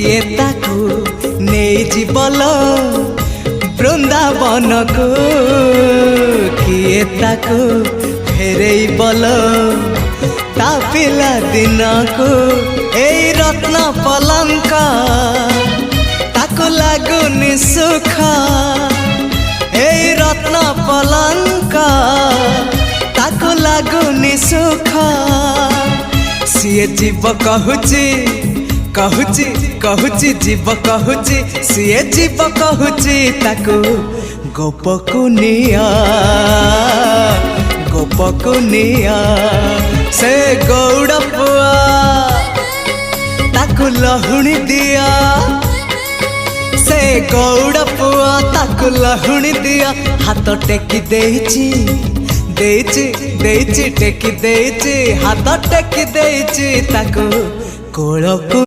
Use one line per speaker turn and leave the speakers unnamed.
किए ताकू नहीं जीवल बृंदावन को किए ताकू फेरे बल ता पिला दिन को ए रत्न पलंक ताकू लागुनि सुख ए रत्न पलंक ताकू लागुनि सुख सीए जीव कहूची कहूची कहूची जीव कहूची सीए जीव कहूची ताकू गोपकु निया गोपकु निया से गौड़ पुआ ताकू लहुणी दिया से गौड़ पुआ ताकू लहुणी दिया हाथ टेकी देची देची देची टेकी देची हाथ टेकी देची ताकू कोलकु